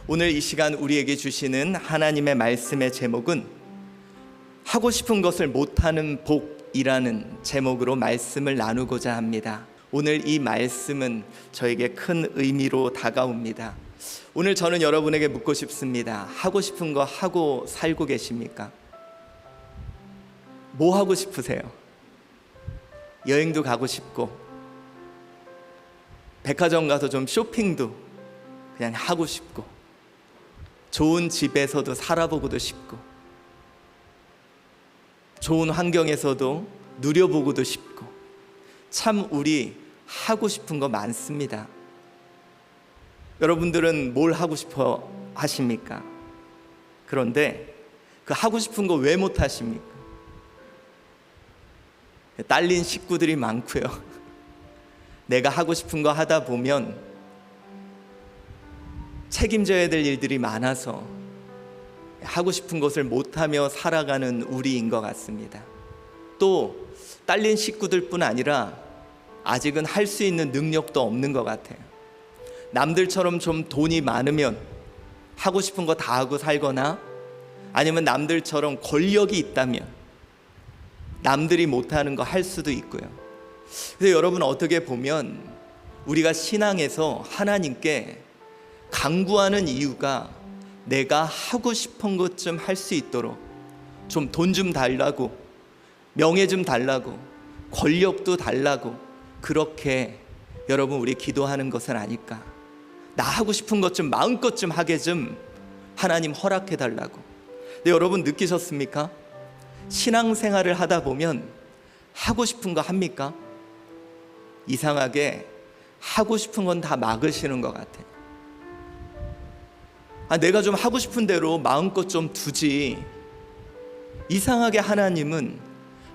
오늘 이 시간 우리에게 주시는 하나님의 말씀의 제목은 하고 싶은 것을 못하는 복이라는 제목으로 말씀을 나누고자 합니다. 오늘 이 말씀은 저에게 큰 의미로 다가옵니다. 오늘 저는 여러분에게 묻고 싶습니다. 하고 싶은 거 하고 살고 계십니까? 뭐 하고 싶으세요? 여행도 가고 싶고, 백화점 가서 좀 쇼핑도 그냥 하고 싶고, 좋은 집에서도 살아보고도 싶고, 좋은 환경에서도 누려보고도 싶고, 참 우리 하고 싶은 거 많습니다. 여러분들은 뭘 하고 싶어 하십니까? 그런데 그 하고 싶은 거 왜 못 하십니까? 딸린 식구들이 많고요. 내가 하고 싶은 거 하다 보면 책임져야 될 일들이 많아서 하고 싶은 것을 못하며 살아가는 우리인 것 같습니다. 또 딸린 식구들뿐 아니라 아직은 할 수 있는 능력도 없는 것 같아요. 남들처럼 좀 돈이 많으면 하고 싶은 거 다 하고 살거나, 아니면 남들처럼 권력이 있다면 남들이 못하는 거 할 수도 있고요. 그래서 여러분, 어떻게 보면 우리가 신앙에서 하나님께 간구하는 이유가 내가 하고 싶은 것 좀 할 수 있도록 좀 돈 좀 달라고, 명예 좀 달라고, 권력도 달라고, 그렇게 여러분 우리 기도하는 것은 아닐까. 나 하고 싶은 것 좀 마음껏 좀 하게 좀 하나님 허락해 달라고. 근데 여러분 느끼셨습니까? 신앙생활을 하다 보면 하고 싶은 거 합니까? 이상하게 하고 싶은 건 다 막으시는 것 같아요. 내가 좀 하고 싶은 대로 마음껏 좀 두지. 이상하게 하나님은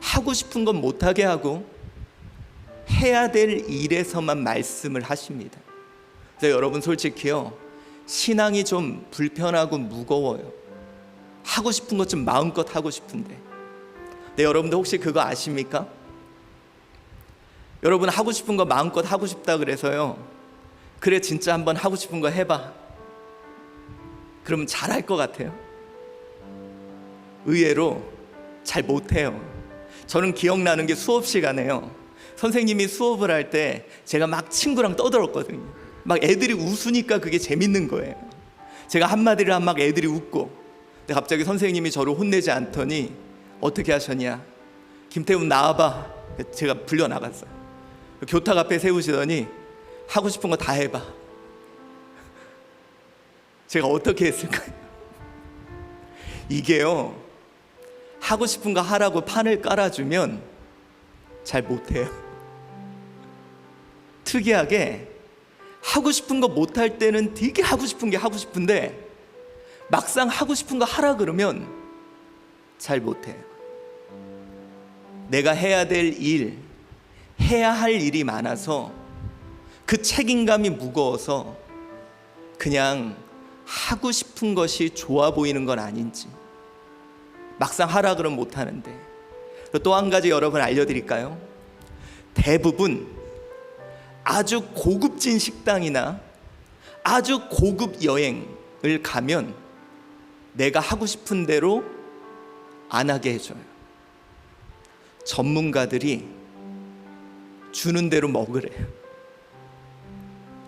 하고 싶은 건 못하게 하고 해야 될 일에서만 말씀을 하십니다. 그래서 여러분 솔직히요, 신앙이 좀 불편하고 무거워요. 하고 싶은 것 좀 마음껏 하고 싶은데. 네, 여러분도 혹시 그거 아십니까? 여러분 하고 싶은 거 마음껏 하고 싶다 그래서요, 그래 진짜 한번 하고 싶은 거 해봐, 그러면 잘할 것 같아요? 의외로 잘 못해요. 저는 기억나는 게 수업 시간에요, 선생님이 수업을 할 때 제가 막 친구랑 떠들었거든요. 막 애들이 웃으니까 그게 재밌는 거예요. 제가 한마디를 하면 막 애들이 웃고, 근데 갑자기 선생님이 저를 혼내지 않더니 어떻게 하셨냐, 김태훈 나와봐. 제가 불려 나갔어요. 교탁 앞에 세우시더니 하고 싶은 거 다 해봐. 제가 어떻게 했을까요? 이게요, 하고 싶은 거 하라고 판을 깔아주면 잘 못해요. 특이하게 하고 싶은 거 못할 때는 되게 하고 싶은 게 하고 싶은데, 막상 하고 싶은 거 하라 그러면 잘 못해요. 내가 해야 될 일, 해야 할 일이 많아서 그 책임감이 무거워서 그냥 하고 싶은 것이 좋아 보이는 건 아닌지, 막상 하라 그러면 못하는데. 또 한 가지 여러분 알려드릴까요? 대부분 아주 고급진 식당이나 아주 고급 여행을 가면 내가 하고 싶은 대로 안 하게 해줘요. 전문가들이 주는 대로 먹으래요.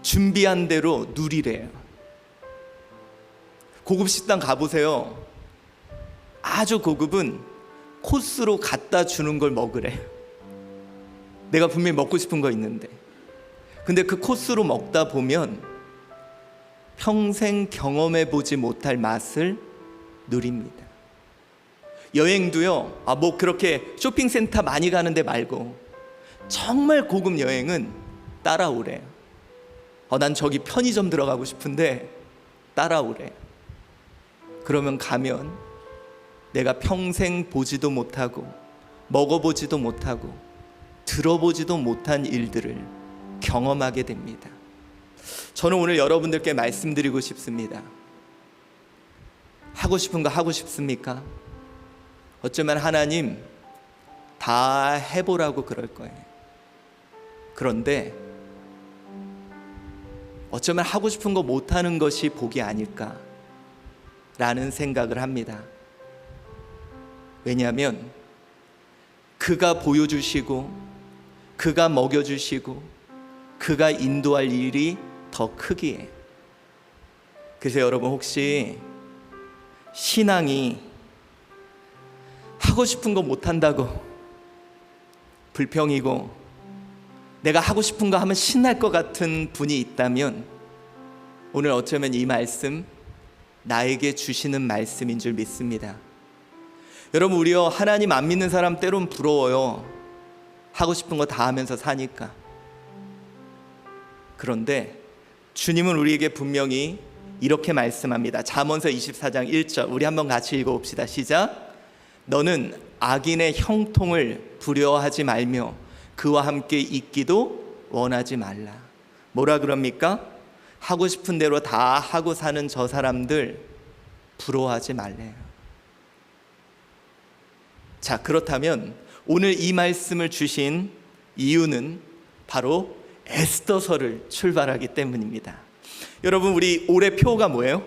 준비한 대로 누리래요. 고급 식당 가보세요. 아주 고급은 코스로 갖다 주는 걸 먹으래요. 내가 분명히 먹고 싶은 거 있는데, 근데 그 코스로 먹다 보면 평생 경험해 보지 못할 맛을 누립니다. 여행도요, 뭐 그렇게 쇼핑센터 많이 가는데 말고 정말 고급 여행은 따라오래요. 난 저기 편의점 들어가고 싶은데 따라오래요. 그러면 가면 내가 평생 보지도 못하고 먹어보지도 못하고 들어보지도 못한 일들을 경험하게 됩니다. 저는 오늘 여러분들께 말씀드리고 싶습니다. 하고 싶은 거 하고 싶습니까? 어쩌면 하나님 다 해보라고 그럴 거예요. 그런데 어쩌면 하고 싶은 거 못하는 것이 복이 아닐까라는 생각을 합니다. 왜냐하면 그가 보여주시고 그가 먹여주시고 그가 인도할 일이 더 크기에. 그래서 여러분, 혹시 신앙이 하고 싶은 거 못한다고 불평이고 내가 하고 싶은 거 하면 신날 것 같은 분이 있다면 오늘 어쩌면 이 말씀 나에게 주시는 말씀인 줄 믿습니다. 여러분, 우리요, 하나님 안 믿는 사람 때론 부러워요. 하고 싶은 거 다 하면서 사니까. 그런데 주님은 우리에게 분명히 이렇게 말씀합니다. 잠언서 24장 1절, 우리 한번 같이 읽어봅시다. 시작. 너는 악인의 형통을 부려워하지 말며 그와 함께 있기도 원하지 말라. 뭐라 그럽니까? 하고 싶은 대로 다 하고 사는 저 사람들 부러워하지 말래요. 자, 그렇다면 오늘 이 말씀을 주신 이유는 바로 에스더서를 출발하기 때문입니다. 여러분, 우리 올해 표가 뭐예요?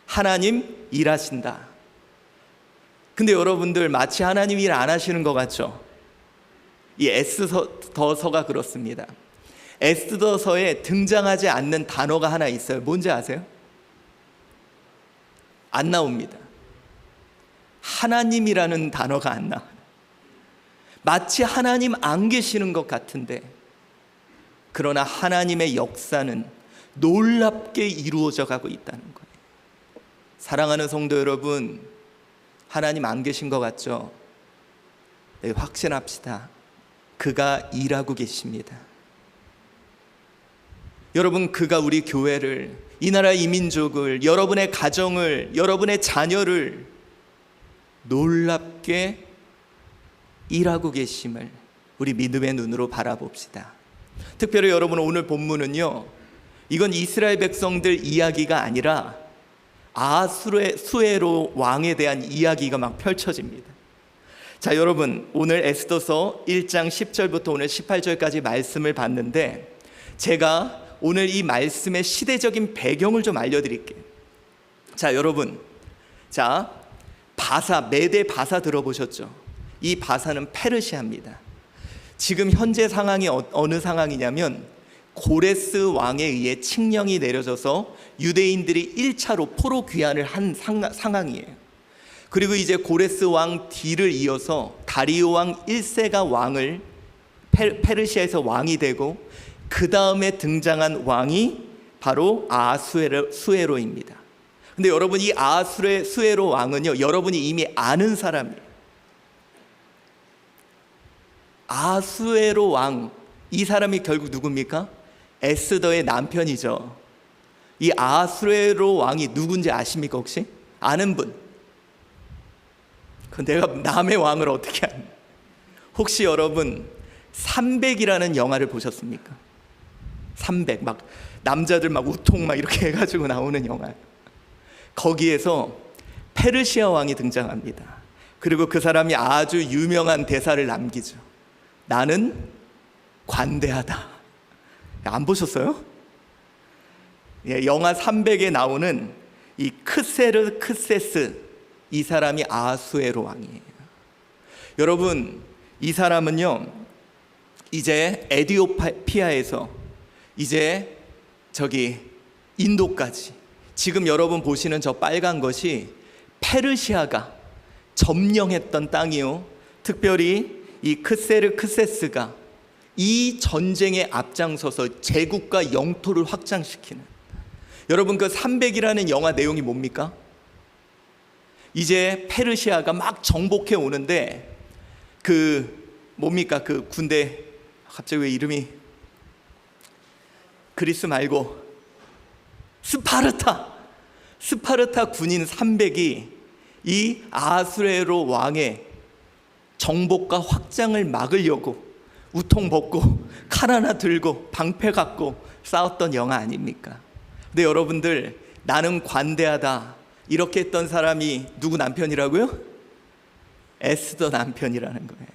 하나님 일하신다. 근데 여러분들 마치 하나님 일 안 하시는 것 같죠? 이 에스더서가 그렇습니다. 에스더서에 등장하지 않는 단어가 하나 있어요. 뭔지 아세요? 안 나옵니다. 하나님이라는 단어가 안 나와요. 마치 하나님 안 계시는 것 같은데, 그러나 하나님의 역사는 놀랍게 이루어져 가고 있다는 거예요. 사랑하는 성도 여러분, 하나님 안 계신 것 같죠? 네, 확신합시다. 그가 일하고 계십니다. 여러분, 그가 우리 교회를, 이 나라 이 민족을, 여러분의 가정을, 여러분의 자녀를 놀랍게 일하고 계심을 우리 믿음의 눈으로 바라봅시다. 특별히 여러분, 오늘 본문은요, 이건 이스라엘 백성들 이야기가 아니라 아수에로 왕에 대한 이야기가 막 펼쳐집니다. 자, 여러분, 오늘 에스더서 1장 10절부터 오늘 18절까지 말씀을 봤는데, 제가 오늘 이 말씀의 시대적인 배경을 좀 알려드릴게요. 자, 여러분, 자, 바사, 메대 바사 들어보셨죠? 이 바사는 페르시아입니다. 지금 현재 상황이 어느 상황이냐면 고레스 왕에 의해 칙령이 내려져서 유대인들이 1차로 포로 귀환을 한 상황이에요. 그리고 이제 고레스 왕 뒤를 이어서 다리오 왕 1세가 왕을 페르시아에서 왕이 되고, 그 다음에 등장한 왕이 바로 아하수에로입니다. 근데 여러분, 이 아하수에로 왕은요, 여러분이 이미 아는 사람이에요. 아하수에로 왕, 이 사람이 결국 누굽니까? 에스더의 남편이죠. 이 아하수에로 왕이 누군지 아십니까? 혹시 아는 분? 그 내가 남의 왕을 어떻게 아냐? 혹시 여러분 300이라는 영화를 보셨습니까? 300, 막 남자들 막 우통 막 이렇게 해가지고 나오는 영화. 거기에서 페르시아 왕이 등장합니다. 그리고 그 사람이 아주 유명한 대사를 남기죠. 나는 관대하다. 안 보셨어요? 예, 영화 300에 나오는 이 크세르크세스, 이 사람이 아하수에로 왕이에요. 여러분, 이 사람은요, 이제 에티오피아에서 이제 저기 인도까지, 지금 여러분 보시는 저 빨간 것이 페르시아가 점령했던 땅이요, 특별히 이 크세르크세스가 이 전쟁에 앞장서서 제국과 영토를 확장시키는. 여러분, 그 300이라는 영화 내용이 뭡니까? 이제 페르시아가 막 정복해 오는데, 그 뭡니까? 그 군대, 갑자기 왜 이름이, 그리스 말고 스파르타 군인 300이 이 아하수에로 왕의 정복과 확장을 막으려고 우통 벗고 칼 하나 들고 방패 갖고 싸웠던 영화 아닙니까? 근데 여러분들, 나는 관대하다 이렇게 했던 사람이 누구 남편이라고요? 에스더 남편이라는 거예요.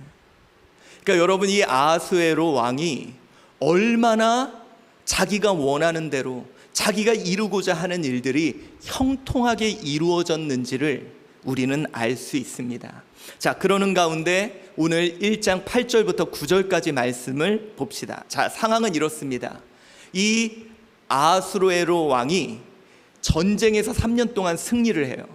그러니까 여러분, 이 아하수에로 왕이 얼마나 자기가 원하는 대로 자기가 이루고자 하는 일들이 형통하게 이루어졌는지를 우리는 알 수 있습니다. 자, 그러는 가운데 오늘 1장 8절부터 9절까지 말씀을 봅시다. 자, 상황은 이렇습니다. 이 아하수에로 왕이 전쟁에서 3년 동안 승리를 해요.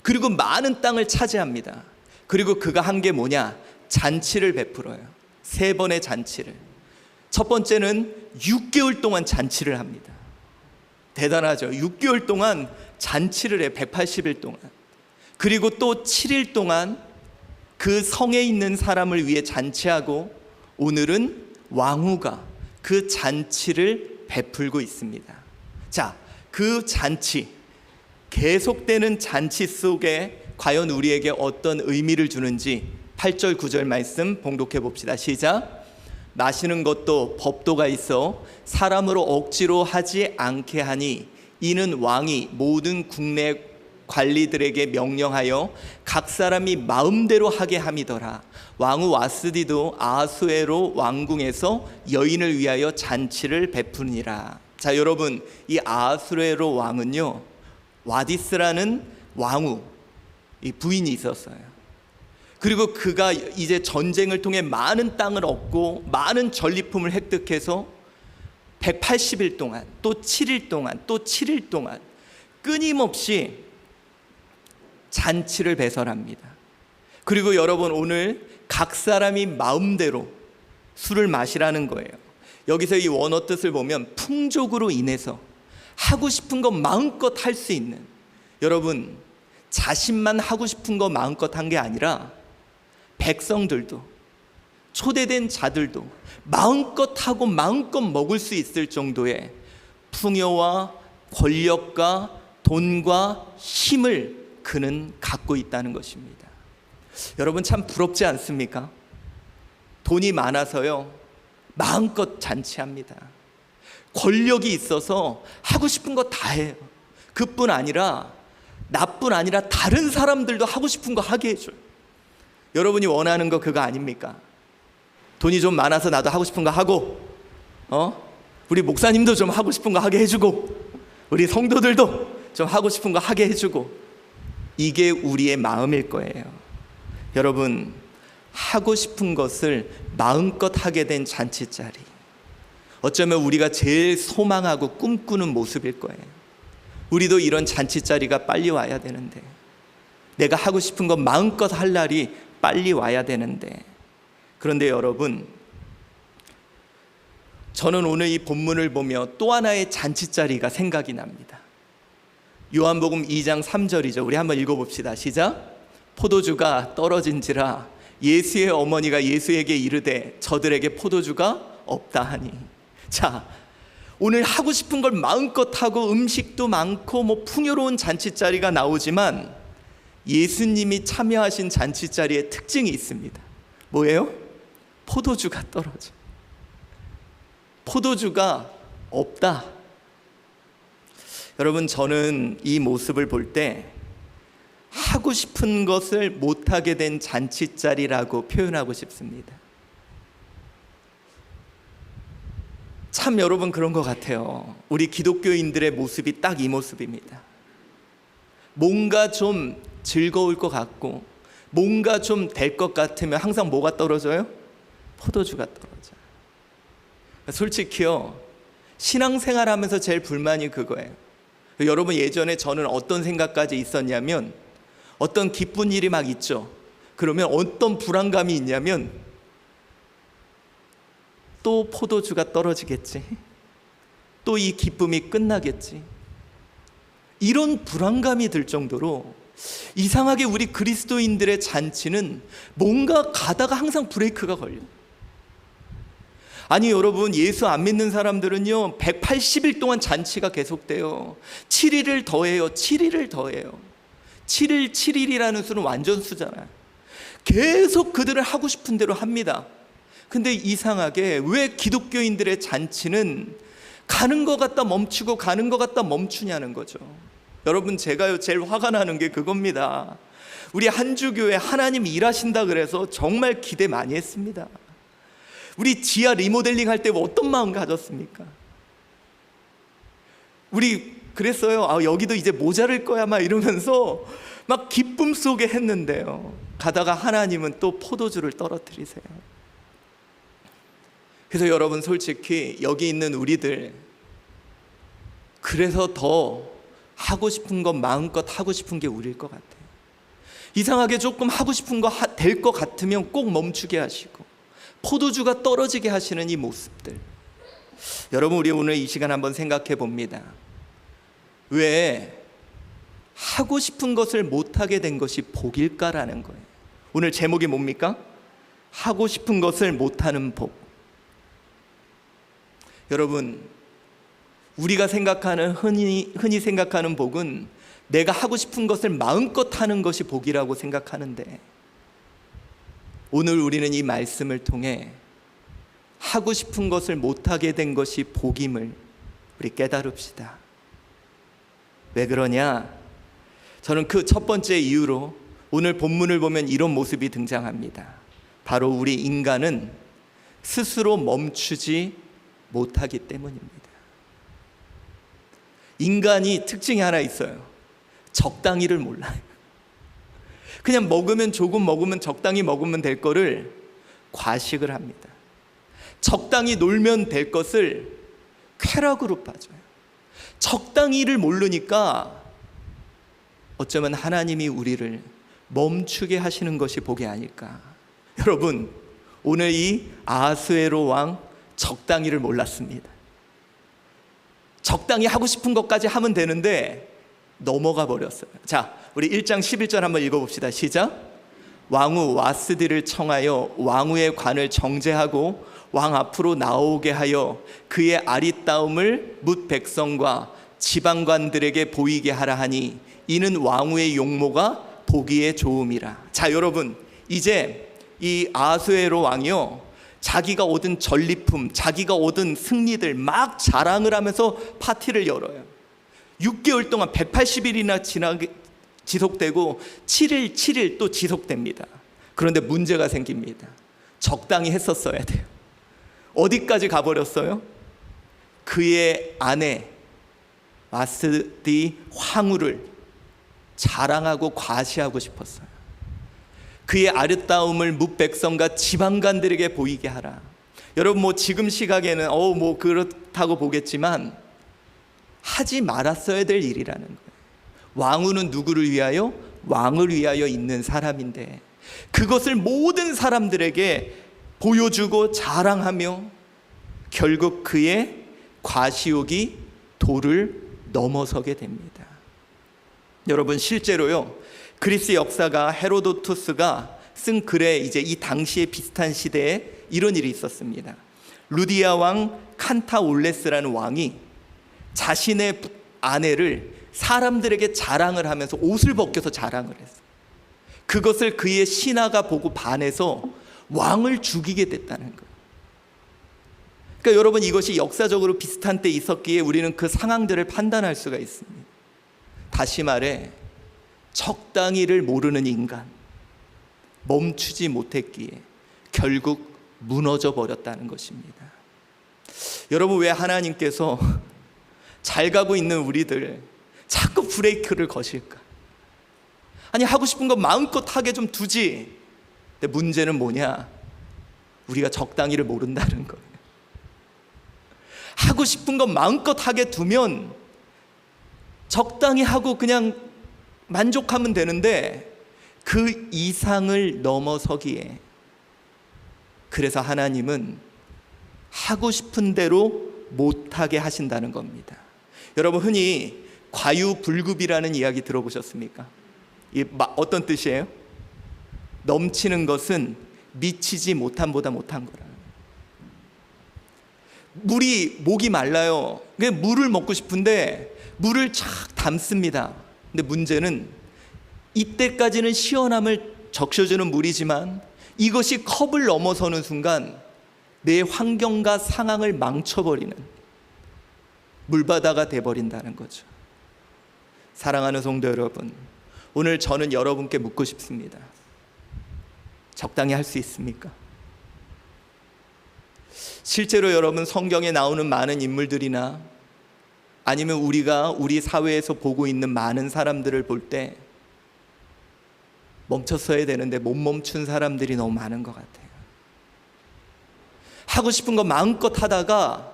그리고 많은 땅을 차지합니다. 그리고 그가 한 게 뭐냐? 잔치를 베풀어요. 3번의 잔치를. 첫 번째는 6개월 동안 잔치를 합니다. 대단하죠. 6개월 동안 잔치를 해요. 180일 동안. 그리고 또 7일 동안 그 성에 있는 사람을 위해 잔치하고, 오늘은 왕후가 그 잔치를 베풀고 있습니다. 자, 그 잔치, 계속되는 잔치 속에 과연 우리에게 어떤 의미를 주는지 8절 9절 말씀 봉독해 봅시다. 시작. 마시는 것도 법도가 있어 사람으로 억지로 하지 않게 하니 이는 왕이 모든 국내 관리들에게 명령하여 각 사람이 마음대로 하게 함이더라. 왕후 와스디도 아하수에로 왕궁에서 여인을 위하여 잔치를 베푸니라. 자, 여러분, 이 아하수에로 왕은요, 와디스라는 왕후, 이 부인이 있었어요. 그리고 그가 이제 전쟁을 통해 많은 땅을 얻고 많은 전리품을 획득해서 180일 동안, 또 7일 동안, 또 7일 동안 끊임없이 잔치를 배설합니다. 그리고 여러분, 오늘 각 사람이 마음대로 술을 마시라는 거예요. 여기서 이 원어 뜻을 보면 풍족으로 인해서 하고 싶은 거 마음껏 할 수 있는, 여러분, 자신만 하고 싶은 거 마음껏 한 게 아니라 백성들도, 초대된 자들도 마음껏 하고 마음껏 먹을 수 있을 정도의 풍요와 권력과 돈과 힘을 그는 갖고 있다는 것입니다. 여러분, 참 부럽지 않습니까? 돈이 많아서요, 마음껏 잔치합니다. 권력이 있어서 하고 싶은 거 다 해요. 그뿐 아니라, 나뿐 아니라 다른 사람들도 하고 싶은 거 하게 해줘요. 여러분이 원하는 거 그거 아닙니까? 돈이 좀 많아서 나도 하고 싶은 거 하고, 우리 목사님도 좀 하고 싶은 거 하게 해주고, 우리 성도들도 좀 하고 싶은 거 하게 해주고, 이게 우리의 마음일 거예요. 여러분, 하고 싶은 것을 마음껏 하게 된 잔치자리, 어쩌면 우리가 제일 소망하고 꿈꾸는 모습일 거예요. 우리도 이런 잔치자리가 빨리 와야 되는데, 내가 하고 싶은 거 마음껏 할 날이 빨리 와야 되는데, 그런데 여러분, 저는 오늘 이 본문을 보며 또 하나의 잔치자리가 생각이 납니다. 요한복음 2장 3절이죠. 우리 한번 읽어봅시다. 시작. 포도주가 떨어진지라 예수의 어머니가 예수에게 이르되 저들에게 포도주가 없다 하니. 자, 오늘 하고 싶은 걸 마음껏 하고 음식도 많고 뭐 풍요로운 잔치자리가 나오지만 예수님이 참여하신 잔치자리에 특징이 있습니다. 뭐예요? 포도주가 떨어져. 포도주가 없다. 여러분, 저는 이 모습을 볼 때 하고 싶은 것을 못하게 된 잔치자리라고 표현하고 싶습니다. 참 여러분, 그런 것 같아요. 우리 기독교인들의 모습이 딱 이 모습입니다. 뭔가 좀 즐거울 것 같고 뭔가 좀 될 것 같으면 항상 뭐가 떨어져요? 포도주가 떨어져요. 솔직히요, 신앙생활 하면서 제일 불만이 그거예요. 여러분, 예전에 저는 어떤 생각까지 있었냐면, 어떤 기쁜 일이 막 있죠. 그러면 어떤 불안감이 있냐면, 또 포도주가 떨어지겠지, 또 이 기쁨이 끝나겠지, 이런 불안감이 들 정도로 이상하게 우리 그리스도인들의 잔치는 뭔가 가다가 항상 브레이크가 걸려요. 아니 여러분, 예수 안 믿는 사람들은요 180일 동안 잔치가 계속돼요. 7일을 더해요. 7일을 더해요. 7일 7일이라는 수는 완전수잖아요. 계속 그들을 하고 싶은 대로 합니다. 근데 이상하게 왜 기독교인들의 잔치는 가는 것 같다 멈추고 가는 것 같다 멈추냐는 거죠. 여러분, 제가요 제일 화가 나는 게 그겁니다. 우리 한주교회 하나님 일하신다 그래서 정말 기대 많이 했습니다. 우리 지하 리모델링 할 때 어떤 마음 가졌습니까? 우리 그랬어요. 여기도 이제 모자랄 거야 막 이러면서 막 기쁨 속에 했는데요, 가다가 하나님은 또 포도주를 떨어뜨리세요. 그래서 여러분, 솔직히 여기 있는 우리들, 그래서 더 하고 싶은 것 마음껏 하고 싶은 게 우리일 것 같아요. 이상하게 조금 하고 싶은 거 될 것 같으면 꼭 멈추게 하시고 포도주가 떨어지게 하시는 이 모습들, 여러분, 우리 오늘 이 시간 한번 생각해 봅니다. 왜 하고 싶은 것을 못하게 된 것이 복일까라는 거예요. 오늘 제목이 뭡니까? 하고 싶은 것을 못하는 복. 여러분, 우리가 생각하는 흔히 생각하는 복은 내가 하고 싶은 것을 마음껏 하는 것이 복이라고 생각하는데, 오늘 우리는 이 말씀을 통해 하고 싶은 것을 못하게 된 것이 복임을 우리 깨달읍시다. 왜 그러냐? 저는 그 첫 번째 이유로 오늘 본문을 보면 이런 모습이 등장합니다. 바로 우리 인간은 스스로 멈추지 못하기 때문입니다. 인간이 특징이 하나 있어요. 적당히를 몰라요. 그냥 먹으면 조금 먹으면 적당히 먹으면 될 거를 과식을 합니다. 적당히 놀면 될 것을 쾌락으로 빠져요. 적당히를 모르니까 어쩌면 하나님이 우리를 멈추게 하시는 것이 복이 아닐까. 여러분, 오늘 이 아하수에로 왕 적당히를 몰랐습니다. 적당히 하고 싶은 것까지 하면 되는데 넘어가 버렸어요. 자, 우리 1장 11절 한번 읽어봅시다. 시작. 왕후 와스디를 청하여 왕후의 관을 정죄하고 왕 앞으로 나오게 하여 그의 아리따움을 뭇 백성과 지방관들에게 보이게 하라 하니 이는 왕후의 용모가 보기에 좋음이라. 자, 여러분, 이제 이 아하수에로 왕이요, 자기가 얻은 전리품, 자기가 얻은 승리들 막 자랑을 하면서 파티를 열어요. 6개월 동안 180일이나 지속되고 7일 또 지속됩니다. 그런데 문제가 생깁니다. 적당히 했었어야 돼요. 어디까지 가버렸어요? 그의 아내 와스디 황후를 자랑하고 과시하고 싶었어요. 그의 아름다움을 뭇 백성과 지방관들에게 보이게 하라. 여러분, 뭐 지금 시각에는 뭐 그렇다고 보겠지만 하지 말았어야 될 일이라는 거예요. 왕후는 누구를 위하여? 왕을 위하여 있는 사람인데 그것을 모든 사람들에게 보여주고 자랑하며 결국 그의 과시욕이 도를 넘어서게 됩니다. 여러분, 실제로요, 그리스 역사가 헤로도투스가 쓴 글에 이제 이 당시에 비슷한 시대에 이런 일이 있었습니다. 루디아 왕 칸타올레스라는 왕이 자신의 아내를 사람들에게 자랑을 하면서 옷을 벗겨서 자랑을 했어요. 그것을 그의 신하가 보고 반해서 왕을 죽이게 됐다는 거예요. 그러니까 여러분, 이것이 역사적으로 비슷한 때 있었기에 우리는 그 상황들을 판단할 수가 있습니다. 다시 말해, 적당히를 모르는 인간, 멈추지 못했기에 결국 무너져 버렸다는 것입니다. 여러분, 왜 하나님께서 잘 가고 있는 우리들 자꾸 브레이크를 거실까? 아니, 하고 싶은 거 마음껏 하게 좀 두지. 근데 문제는 뭐냐? 우리가 적당히를 모른다는 거예요. 하고 싶은 거 마음껏 하게 두면 적당히 하고 그냥 만족하면 되는데 그 이상을 넘어서기에, 그래서 하나님은 하고 싶은 대로 못하게 하신다는 겁니다. 여러분, 흔히 과유불급이라는 이야기 들어보셨습니까? 어떤 뜻이에요? 넘치는 것은 미치지 못함보다 못한 거라. 목이 말라요. 그냥 물을 먹고 싶은데 물을 착 담습니다. 근데 문제는 이때까지는 시원함을 적셔주는 물이지만 이것이 컵을 넘어서는 순간 내 환경과 상황을 망쳐버리는 물바다가 돼버린다는 거죠. 사랑하는 성도 여러분, 오늘 저는 여러분께 묻고 싶습니다. 적당히 할 수 있습니까? 실제로 여러분, 성경에 나오는 많은 인물들이나 아니면 우리가 우리 사회에서 보고 있는 많은 사람들을 볼 때 멈췄어야 되는데 못 멈춘 사람들이 너무 많은 것 같아요. 하고 싶은 거 마음껏 하다가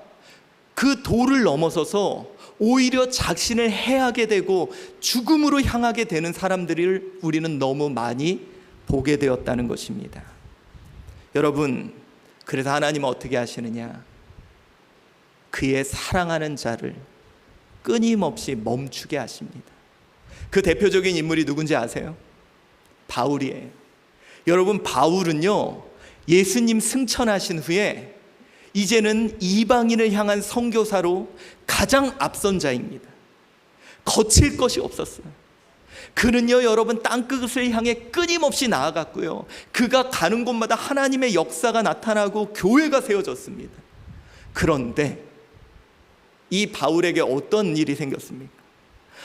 그 도를 넘어서서 오히려 작심을 해하게 되고 죽음으로 향하게 되는 사람들을 우리는 너무 많이 보게 되었다는 것입니다. 여러분, 그래서 하나님은 어떻게 하시느냐? 그의 사랑하는 자를 끊임없이 멈추게 하십니다. 그 대표적인 인물이 누군지 아세요? 바울이에요. 여러분, 바울은요, 예수님 승천하신 후에 이제는 이방인을 향한 선교사로 가장 앞선 자입니다. 거칠 것이 없었어요. 그는요, 여러분, 땅끝을 향해 끊임없이 나아갔고요, 그가 가는 곳마다 하나님의 역사가 나타나고 교회가 세워졌습니다. 그런데 이 바울에게 어떤 일이 생겼습니까?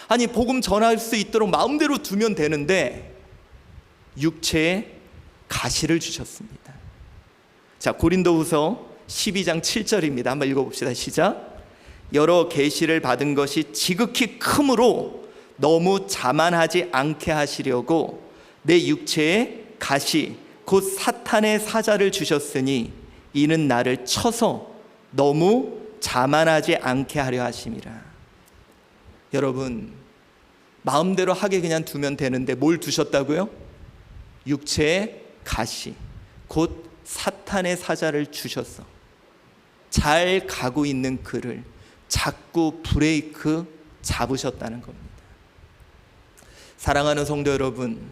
아니, 복음 전할 수 있도록 마음대로 두면 되는데 육체에 가시를 주셨습니다. 자, 고린도후서 12장 7절입니다. 한번 읽어봅시다. 시작. 여러 계시를 받은 것이 지극히 크므로 너무 자만하지 않게 하시려고 내 육체에 가시 곧 사탄의 사자를 주셨으니 이는 나를 쳐서 너무 자만하지 않게 하려 하심이라. 여러분, 마음대로 하게 그냥 두면 되는데 뭘 두셨다고요? 육체에 가시 곧 사탄의 사자를 주셨어. 잘 가고 있는 그를 자꾸 브레이크 잡으셨다는 겁니다. 사랑하는 성도 여러분,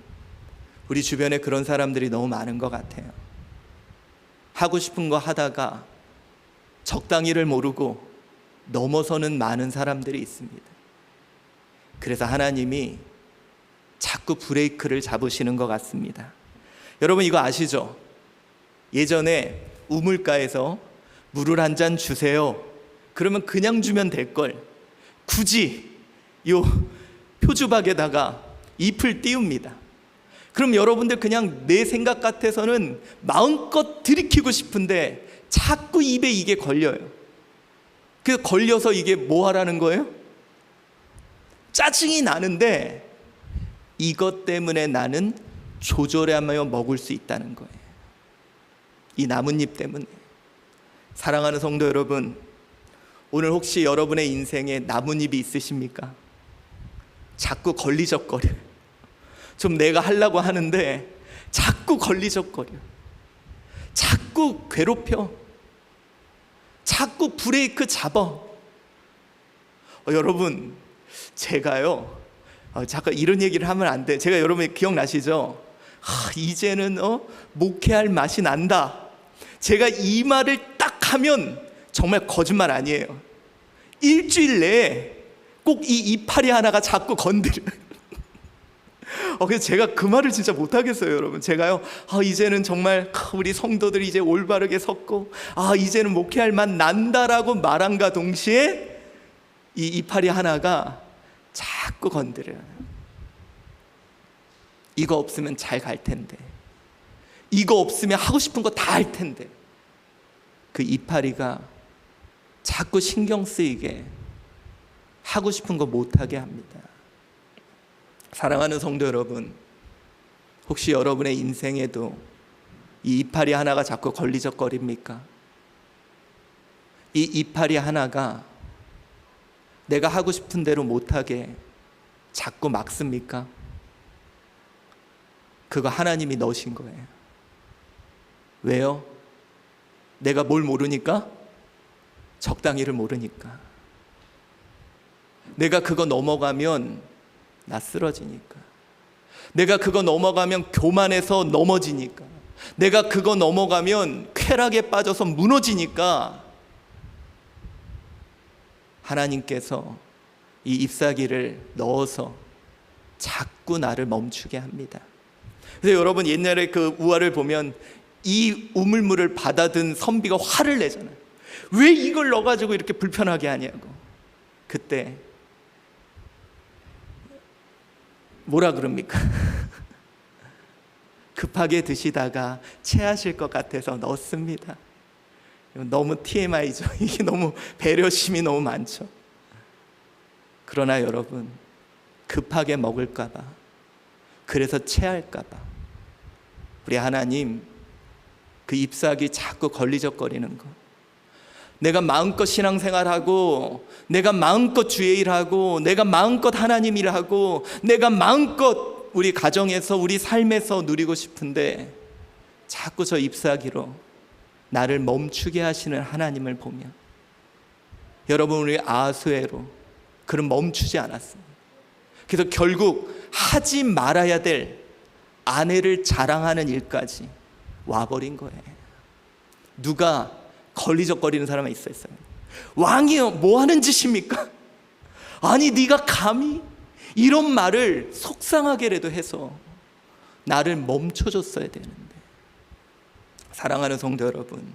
우리 주변에 그런 사람들이 너무 많은 것 같아요. 하고 싶은 거 하다가 적당히를 모르고 넘어서는 많은 사람들이 있습니다. 그래서 하나님이 자꾸 브레이크를 잡으시는 것 같습니다. 여러분, 이거 아시죠? 예전에 우물가에서 물을 한 잔 주세요. 그러면 그냥 주면 될걸 굳이 요 표주박에다가 잎을 띄웁니다. 그럼 여러분들 그냥 내 생각 같아서는 마음껏 들이키고 싶은데 자꾸 입에 이게 걸려요. 그 걸려서 이게 뭐 하라는 거예요? 짜증이 나는데 이것 때문에 나는 조절하며 먹을 수 있다는 거예요. 이 나뭇잎 때문에. 사랑하는 성도 여러분, 오늘 혹시 여러분의 인생에 나뭇잎이 있으십니까? 자꾸 걸리적거려요. 좀 내가 하려고 하는데 자꾸 걸리적거려요. 자꾸 괴롭혀. 자꾸 브레이크 잡아. 여러분, 제가요, 잠깐 이런 얘기를 하면 안 돼. 제가 여러분 기억나시죠? 이제는 목회할 맛이 난다. 제가 이 말을 딱 하면 정말 거짓말 아니에요. 일주일 내에 꼭 이 이파리 하나가 자꾸 건드려요. 그래서 제가 그 말을 진짜 못하겠어요, 여러분. 제가요, 이제는 정말 우리 성도들이 이제 올바르게 섰고, 이제는 목회할 맛 난다라고 말함과 동시에 이 이파리 하나가 자꾸 건드려요. 이거 없으면 잘 갈 텐데, 이거 없으면 하고 싶은 거 다 할 텐데, 그 이파리가 자꾸 신경 쓰이게 하고 싶은 거 못하게 합니다. 사랑하는 성도 여러분, 혹시 여러분의 인생에도 이 이파리 하나가 자꾸 걸리적거립니까? 이 이파리 하나가 내가 하고 싶은 대로 못하게 자꾸 막습니까? 그거 하나님이 넣으신 거예요. 왜요? 내가 뭘 모르니까? 적당히를 모르니까. 내가 그거 넘어가면 나 쓰러지니까. 내가 그거 넘어가면 교만해서 넘어지니까. 내가 그거 넘어가면 쾌락에 빠져서 무너지니까 하나님께서 이 잎사귀를 넣어서 자꾸 나를 멈추게 합니다. 그래서 여러분, 옛날에 그 우화를 보면 이 우물물을 받아든 선비가 화를 내잖아요. 왜 이걸 넣어가지고 이렇게 불편하게 하냐고. 그때 뭐라 그럽니까? 급하게 드시다가 체하실 것 같아서 넣습니다. 너무 TMI죠. 이게 너무 배려심이 너무 많죠. 그러나 여러분, 급하게 먹을까 봐, 그래서 체할까 봐 우리 하나님 그 잎사귀 자꾸 걸리적거리는 거, 내가 마음껏 신앙생활하고, 내가 마음껏 주의 일하고, 내가 마음껏 하나님 일하고, 내가 마음껏 우리 가정에서 우리 삶에서 누리고 싶은데 자꾸 저 잎사귀로 나를 멈추게 하시는 하나님을 보며, 여러분, 우리 아하수에로 그는 멈추지 않았습니다. 그래서 결국 하지 말아야 될 아내를 자랑하는 일까지 와버린 거예요. 누가 걸리적거리는 사람이 있었어요. 왕이여, 뭐 하는 짓입니까? 아니, 네가 감히 이런 말을 속상하게라도 해서 나를 멈춰줬어야 되는데. 사랑하는 성도 여러분,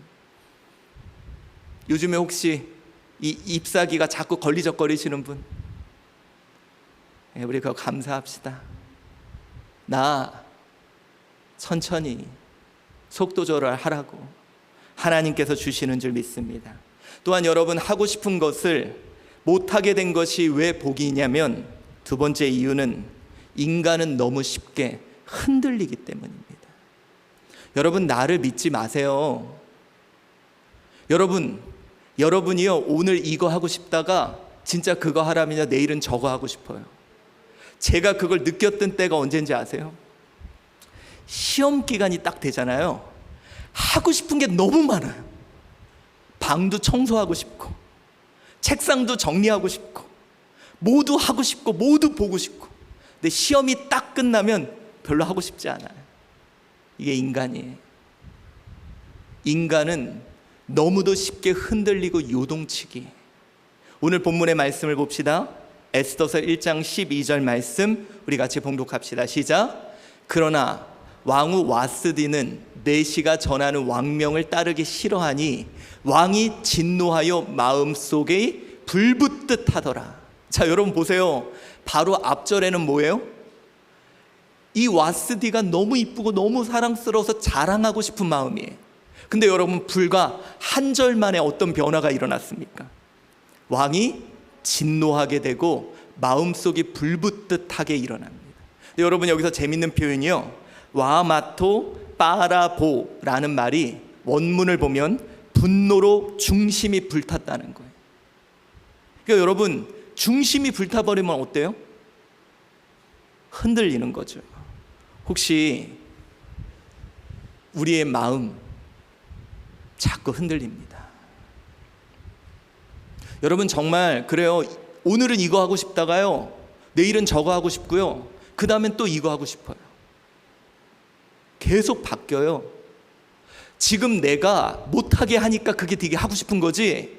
요즘에 혹시 이 잎사귀가 자꾸 걸리적거리시는 분, 우리 그거 감사합시다. 나 천천히 속도 조절하라고 하나님께서 주시는 줄 믿습니다. 또한 여러분, 하고 싶은 것을 못하게 된 것이 왜 복이냐면, 두 번째 이유는 인간은 너무 쉽게 흔들리기 때문입니다. 여러분, 나를 믿지 마세요. 여러분이요, 오늘 이거 하고 싶다가 진짜 그거 하라면 내일은 저거 하고 싶어요. 제가 그걸 느꼈던 때가 언제인지 아세요? 시험 기간이 딱 되잖아요. 하고 싶은 게 너무 많아요. 방도 청소하고 싶고, 책상도 정리하고 싶고, 모두 하고 싶고, 모두 보고 싶고. 근데 시험이 딱 끝나면 별로 하고 싶지 않아요. 이게 인간이에요. 인간은 너무도 쉽게 흔들리고 요동치기. 오늘 본문의 말씀을 봅시다. 에스더서 1장 12절 말씀 우리 같이 봉독합시다. 시작. 그러나 왕후 와스디는 내시가 전하는 왕명을 따르기 싫어하니 왕이 진노하여 마음속에 불붙듯 하더라. 자, 여러분 보세요. 바로 앞절에는 뭐예요? 이 와스디가 너무 이쁘고 너무 사랑스러워서 자랑하고 싶은 마음이에요. 근데 여러분, 불과 한 절 만에 어떤 변화가 일어났습니까? 왕이 진노하게 되고 마음속이 불붙듯 하게 일어납니다. 여러분, 여기서 재밌는 표현이요, 와마토 빠라보라는 말이 원문을 보면 분노로 중심이 불탔다는 거예요. 그러니까 여러분, 중심이 불타버리면 어때요? 흔들리는 거죠. 혹시 우리의 마음 자꾸 흔들립니다. 여러분, 정말 그래요. 오늘은 이거 하고 싶다가요, 내일은 저거 하고 싶고요, 그 다음엔 또 이거 하고 싶어요. 계속 바뀌어요. 지금 내가 못하게 하니까 그게 되게 하고 싶은 거지,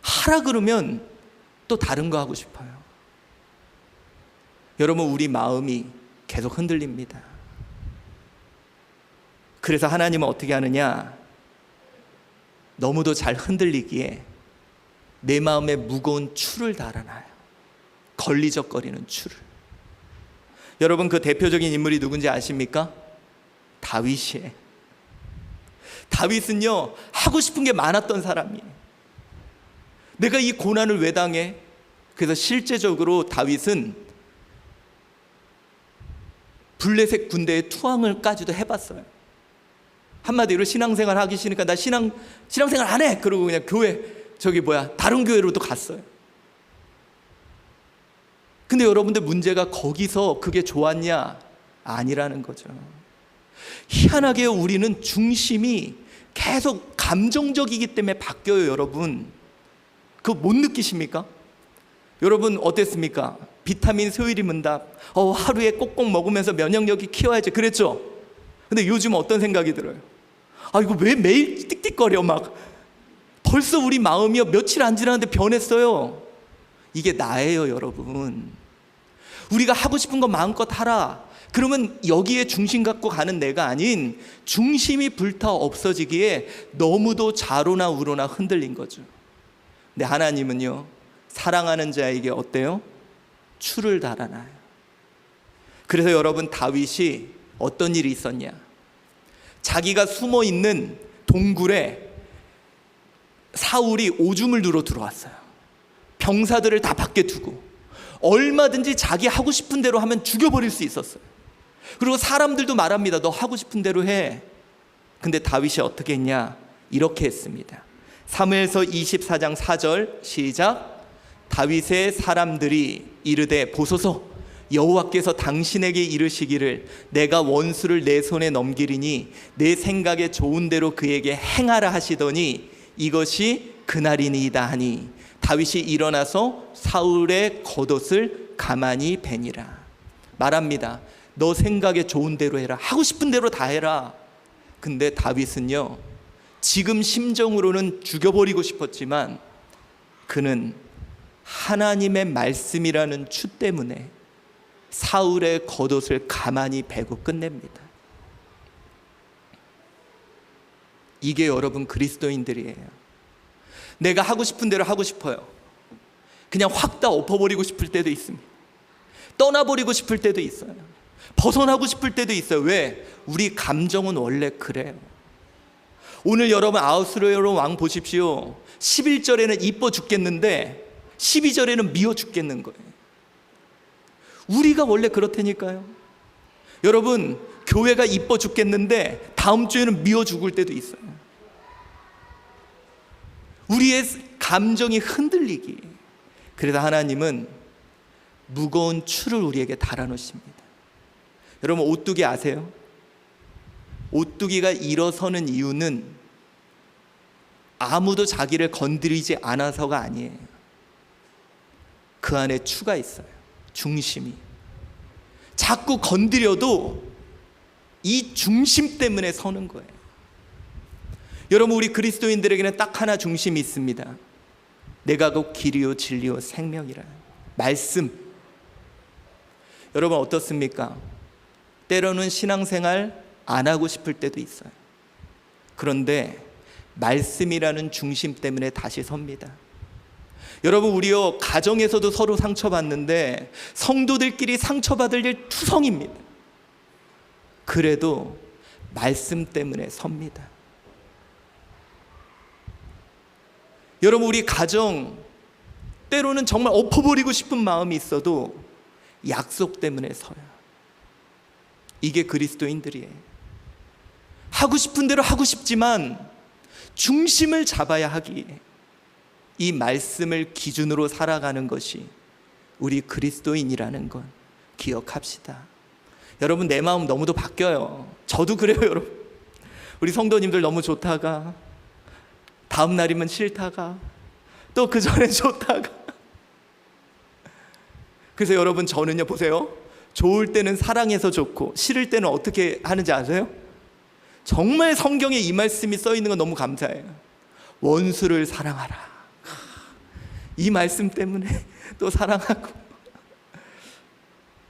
하라 그러면 또 다른 거 하고 싶어요. 여러분, 우리 마음이 계속 흔들립니다. 그래서 하나님은 어떻게 하느냐? 너무도 잘 흔들리기에 내 마음에 무거운 추를 달아놔요. 걸리적거리는 추를. 여러분, 그 대표적인 인물이 누군지 아십니까? 다윗이에요. 다윗은요, 하고 싶은 게 많았던 사람이에요. 내가 이 고난을 왜 당해? 그래서 실제적으로 다윗은 블레셋 군대의 투항을까지도 해봤어요. 한마디로 신앙생활 하기 싫으니까 나 신앙생활 안 해! 그러고 그냥 다른 교회로도 갔어요. 근데 여러분들, 문제가 거기서 그게 좋았냐? 아니라는 거죠. 희한하게 우리는 중심이 계속 감정적이기 때문에 바뀌어요. 여러분, 그거 못 느끼십니까? 여러분 어땠습니까? 비타민 소일이문답, 하루에 꼭꼭 먹으면서 면역력이 키워야지 그랬죠? 근데 요즘 어떤 생각이 들어요? 이거 왜 매일 띡띡거려? 막 벌써 우리 마음이요, 며칠 안 지났는데 변했어요. 이게 나예요. 여러분, 우리가 하고 싶은 거 마음껏 하라 그러면 여기에 중심 갖고 가는 내가 아닌 중심이 불타 없어지기에 너무도 좌로나 우로나 흔들린 거죠. 근데 하나님은요, 사랑하는 자에게 어때요? 추를 달아놔요. 그래서 여러분, 다윗이 어떤 일이 있었냐? 자기가 숨어 있는 동굴에 사울이 오줌을 누러 들어왔어요. 병사들을 다 밖에 두고 얼마든지 자기 하고 싶은 대로 하면 죽여버릴 수 있었어요. 그리고 사람들도 말합니다. 너 하고 싶은 대로 해. 근데 다윗이 어떻게 했냐? 이렇게 했습니다. 사무엘서 24장 4절 시작. 다윗의 사람들이 이르되 보소서 여호와께서 당신에게 이르시기를 내가 원수를 내 손에 넘기리니 내 생각에 좋은 대로 그에게 행하라 하시더니 이것이 그날이니이다 하니 다윗이 일어나서 사울의 겉옷을 가만히 베니라. 말합니다. 너 생각에 좋은 대로 해라. 하고 싶은 대로 다 해라. 근데 다윗은요, 지금 심정으로는 죽여버리고 싶었지만 그는 하나님의 말씀이라는 추 때문에 사울의 겉옷을 가만히 베고 끝냅니다. 이게 여러분 그리스도인들이에요. 내가 하고 싶은 대로 하고 싶어요. 그냥 확 다 엎어버리고 싶을 때도 있습니다. 떠나버리고 싶을 때도 있어요. 벗어나고 싶을 때도 있어요. 왜? 우리 감정은 원래 그래요. 오늘 여러분 아하수에로 왕 보십시오. 11절에는 이뻐 죽겠는데 12절에는 미워 죽겠는 거예요. 우리가 원래 그렇다니까요. 여러분 교회가 이뻐 죽겠는데 다음 주에는 미워 죽을 때도 있어요. 우리의 감정이 흔들리기. 그래서 하나님은 무거운 추를 우리에게 달아놓으십니다. 여러분 오뚜기 아세요? 오뚜기가 일어서는 이유는 아무도 자기를 건드리지 않아서가 아니에요. 그 안에 추가 있어요. 중심이. 자꾸 건드려도 이 중심 때문에 서는 거예요. 여러분 우리 그리스도인들에게는 딱 하나 중심이 있습니다. 내가 곧 길이요 진리요 생명이라. 말씀. 여러분 어떻습니까? 때로는 신앙생활 안 하고 싶을 때도 있어요. 그런데 말씀이라는 중심 때문에 다시 섭니다. 여러분 우리요 가정에서도 서로 상처받는데 성도들끼리 상처받을 일 투성입니다. 그래도 말씀 때문에 섭니다. 여러분 우리 가정 때로는 정말 엎어버리고 싶은 마음이 있어도 약속 때문에 서요. 이게 그리스도인들이에요. 하고 싶은 대로 하고 싶지만 중심을 잡아야 하기에 이 말씀을 기준으로 살아가는 것이 우리 그리스도인이라는 건 기억합시다. 여러분 내 마음 너무도 바뀌어요. 저도 그래요. 여러분 우리 성도님들 너무 좋다가 다음 날이면 싫다가 또 그 전에 좋다가. 그래서 여러분 저는요 보세요. 좋을 때는 사랑해서 좋고 싫을 때는 어떻게 하는지 아세요? 정말 성경에 이 말씀이 써 있는 건 너무 감사해요. 원수를 사랑하라. 이 말씀 때문에 또 사랑하고.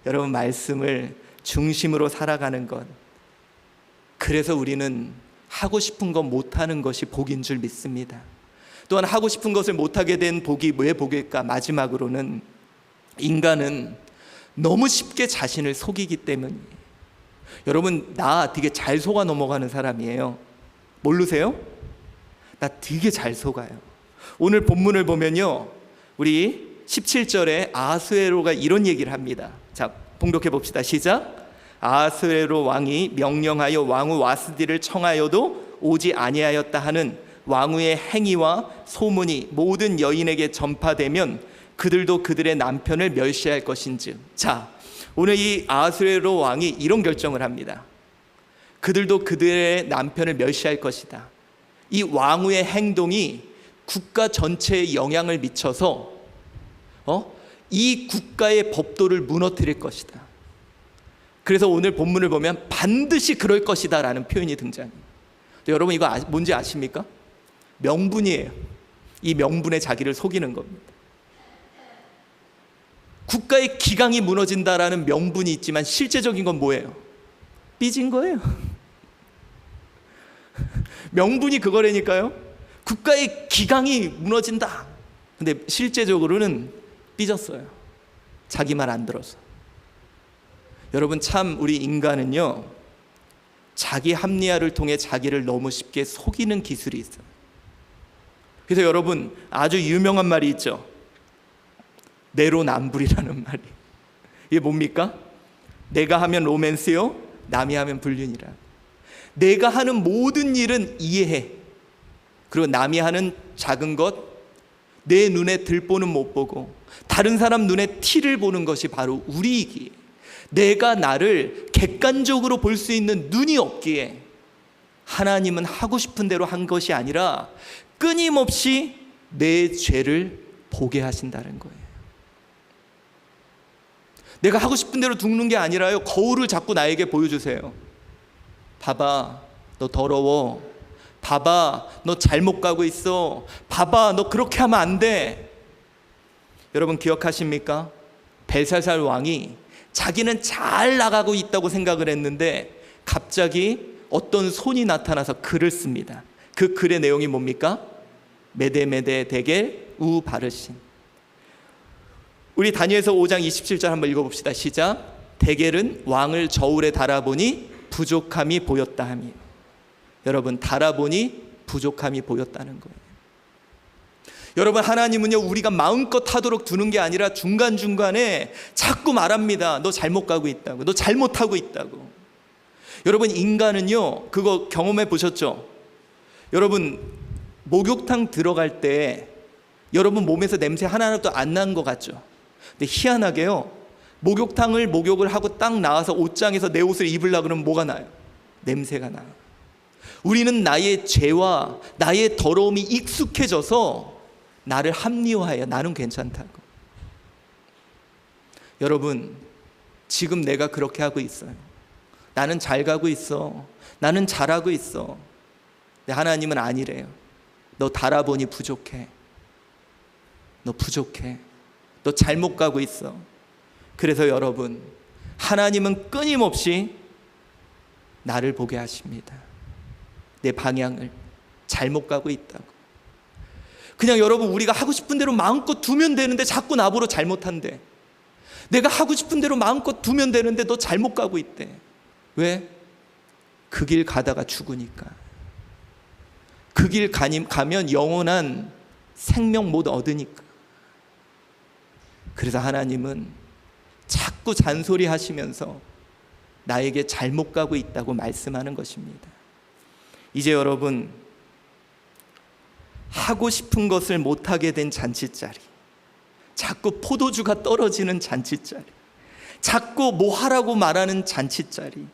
여러분 말씀을 중심으로 살아가는 것. 그래서 우리는 하고 싶은 것 못하는 것이 복인 줄 믿습니다. 또한 하고 싶은 것을 못하게 된 복이 왜 복일까? 마지막으로는 인간은 너무 쉽게 자신을 속이기 때문이에요. 여러분 나 되게 잘 속아 넘어가는 사람이에요. 모르세요? 나 되게 잘 속아요. 오늘 본문을 보면요 우리 17절에 아하수에로가 이런 얘기를 합니다. 자 봉독해 봅시다. 시작. 아하수에로 왕이 명령하여 왕후 와스디를 청하여도 오지 아니하였다 하는 왕후의 행위와 소문이 모든 여인에게 전파되면 그들도 그들의 남편을 멸시할 것인즉. 자 오늘 이 아하수에로 왕이 이런 결정을 합니다. 그들도 그들의 남편을 멸시할 것이다. 이 왕후의 행동이 국가 전체에 영향을 미쳐서 이 국가의 법도를 무너뜨릴 것이다. 그래서 오늘 본문을 보면 반드시 그럴 것이다 라는 표현이 등장해요. 여러분 이거 뭔지 아십니까? 명분이에요. 이 명분에 자기를 속이는 겁니다. 국가의 기강이 무너진다라는 명분이 있지만 실제적인 건 뭐예요? 삐진 거예요. 명분이 그거라니까요. 국가의 기강이 무너진다. 근데 실제적으로는 삐졌어요. 자기 말 안 들어서. 여러분 참 우리 인간은요 자기 합리화를 통해 자기를 너무 쉽게 속이는 기술이 있어요. 그래서 여러분 아주 유명한 말이 있죠. 내로남불이라는 말이. 이게 뭡니까? 내가 하면 로맨스요, 남이 하면 불륜이라. 내가 하는 모든 일은 이해해. 그리고 남이 하는 작은 것, 내 눈에 들보는 못 보고 다른 사람 눈에 티를 보는 것이 바로 우리이기에, 내가 나를 객관적으로 볼 수 있는 눈이 없기에 하나님은 하고 싶은 대로 한 것이 아니라 끊임없이 내 죄를 보게 하신다는 거예요. 내가 하고 싶은 대로 죽는 게 아니라요, 거울을 자꾸 나에게 보여주세요. 봐봐, 너 더러워. 봐봐, 너 잘못 가고 있어. 봐봐, 너 그렇게 하면 안 돼. 여러분 기억하십니까? 벨사살 왕이 자기는 잘 나가고 있다고 생각을 했는데 갑자기 어떤 손이 나타나서 글을 씁니다. 그 글의 내용이 뭡니까? 메데메데 데겔 우 바르신. 우리 다니엘서 5장 27절 한번 읽어봅시다. 시작. 데겔은 왕을 저울에 달아보니 부족함이 보였다 하며. 여러분, 달아보니 부족함이 보였다는 거예요. 여러분, 하나님은요, 우리가 마음껏 하도록 두는 게 아니라 중간중간에 자꾸 말합니다. 너 잘못 가고 있다고, 너 잘못하고 있다고. 여러분, 인간은요, 그거 경험해 보셨죠? 여러분, 목욕탕 들어갈 때 여러분 몸에서 냄새 하나도 안 난 것 같죠? 근데 희한하게요, 목욕을 하고 딱 나와서 옷장에서 내 옷을 입으려고 그러면 뭐가 나요? 냄새가 나요. 우리는 나의 죄와 나의 더러움이 익숙해져서 나를 합리화해요. 나는 괜찮다고. 여러분, 지금 내가 그렇게 하고 있어요. 나는 잘 가고 있어. 나는 잘하고 있어. 근데 하나님은 아니래요. 너 달아보니 부족해. 너 부족해. 너 잘못 가고 있어. 그래서 여러분, 하나님은 끊임없이 나를 보게 하십니다. 내 방향을 잘못 가고 있다고. 그냥 여러분, 우리가 하고 싶은 대로 마음껏 두면 되는데 자꾸 나보러 잘못한대. 내가 하고 싶은 대로 마음껏 두면 되는데 너 잘못 가고 있대. 왜? 그 길 가다가 죽으니까. 그 길 가면 영원한 생명 못 얻으니까. 그래서 하나님은 자꾸 잔소리 하시면서 나에게 잘못 가고 있다고 말씀하는 것입니다. 이제 여러분, 하고 싶은 것을 못하게 된 잔치자리, 자꾸 포도주가 떨어지는 잔치자리, 자꾸 뭐 하라고 말하는 잔치자리,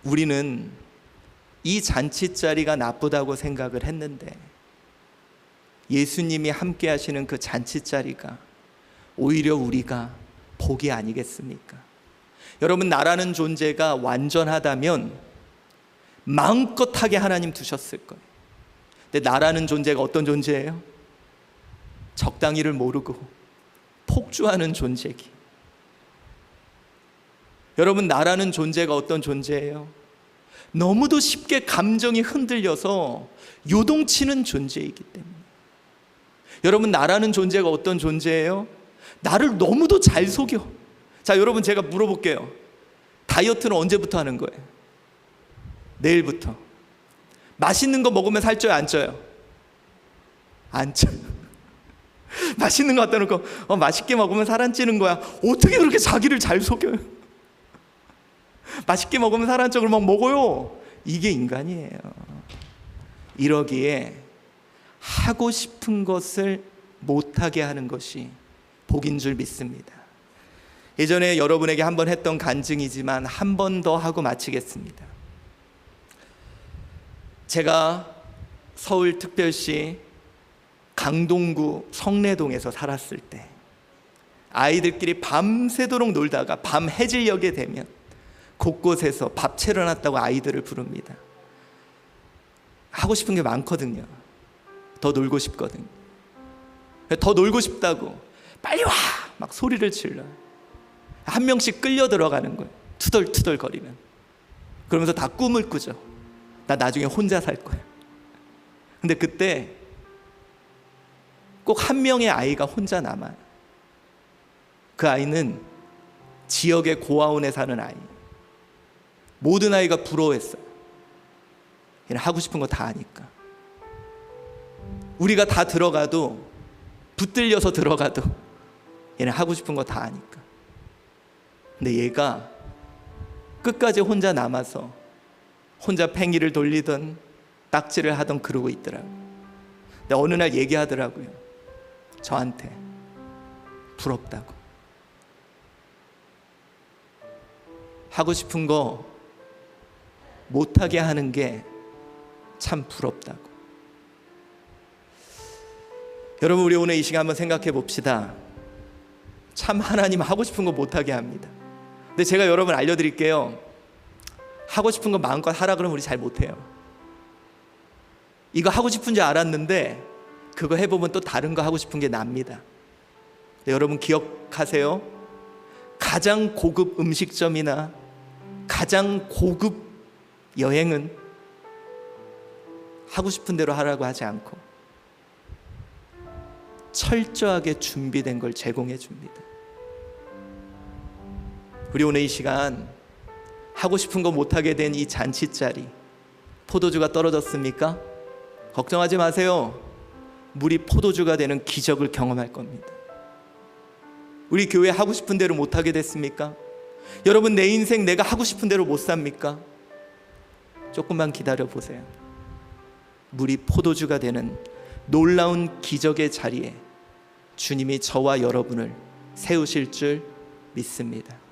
우리는 이 잔치자리가 나쁘다고 생각을 했는데 예수님이 함께 하시는 그 잔치자리가 오히려 우리가 복이 아니겠습니까? 여러분, 나라는 존재가 완전하다면 마음껏 하게 하나님 두셨을 거예요. 근데 나라는 존재가 어떤 존재예요? 적당히를 모르고 폭주하는 존재기. 여러분, 나라는 존재가 어떤 존재예요? 너무도 쉽게 감정이 흔들려서 요동치는 존재이기 때문에. 여러분, 나라는 존재가 어떤 존재예요? 나를 너무도 잘 속여. 자, 여러분, 제가 물어볼게요. 다이어트는 언제부터 하는 거예요? 내일부터. 맛있는 거 먹으면 살쪄요, 안 쪄요? 안 쪄요. 맛있는 거 갖다 놓고 맛있게 먹으면 살 안 찌는 거야. 어떻게 그렇게 자기를 잘 속여요? 맛있게 먹으면 살 안 쪄. 그러면 먹어요. 이게 인간이에요. 이러기에 하고 싶은 것을 못하게 하는 것이 복인 줄 믿습니다. 예전에 여러분에게 한번 했던 간증이지만 한 번 더 하고 마치겠습니다. 제가 서울특별시 강동구 성내동에서 살았을 때 아이들끼리 밤새도록 놀다가 밤 해질녘에 되면 곳곳에서 밥 차려놨다고 아이들을 부릅니다. 하고 싶은 게 많거든요. 더 놀고 싶거든요. 더 놀고 싶다고 빨리 와! 막 소리를 질러요. 한 명씩 끌려 들어가는 거예요. 투덜투덜 거리면. 그러면서 다 꿈을 꾸죠. 나 나중에 혼자 살 거야. 근데 그때 꼭 한 명의 아이가 혼자 남아요. 그 아이는 지역의 고아원에 사는 아이. 모든 아이가 부러워했어요. 얘는 하고 싶은 거 다 하니까. 우리가 다 들어가도, 붙들려서 들어가도 얘는 하고 싶은 거 다 하니까. 근데 얘가 끝까지 혼자 남아서 혼자 팽이를 돌리던 딱지를 하던 그러고 있더라고요. 근데 어느 날 얘기하더라고요. 저한테 부럽다고. 하고 싶은 거 못하게 하는 게 참 부럽다고. 여러분, 우리 오늘 이 시간 한번 생각해 봅시다. 참 하나님 하고 싶은 거 못하게 합니다. 근데 제가 여러분 알려드릴게요. 하고 싶은 거 마음껏 하라 그러면 우리 잘 못해요. 이거 하고 싶은 줄 알았는데 그거 해보면 또 다른 거 하고 싶은 게 납니다. 여러분 기억하세요? 가장 고급 음식점이나 가장 고급 여행은 하고 싶은 대로 하라고 하지 않고 철저하게 준비된 걸 제공해 줍니다. 우리 오늘 이 시간 하고 싶은 거 못하게 된 이 잔치 자리, 포도주가 떨어졌습니까? 걱정하지 마세요. 물이 포도주가 되는 기적을 경험할 겁니다. 우리 교회 하고 싶은 대로 못하게 됐습니까? 여러분, 내 인생 내가 하고 싶은 대로 못 삽니까? 조금만 기다려 보세요. 물이 포도주가 되는 놀라운 기적의 자리에 주님이 저와 여러분을 세우실 줄 믿습니다.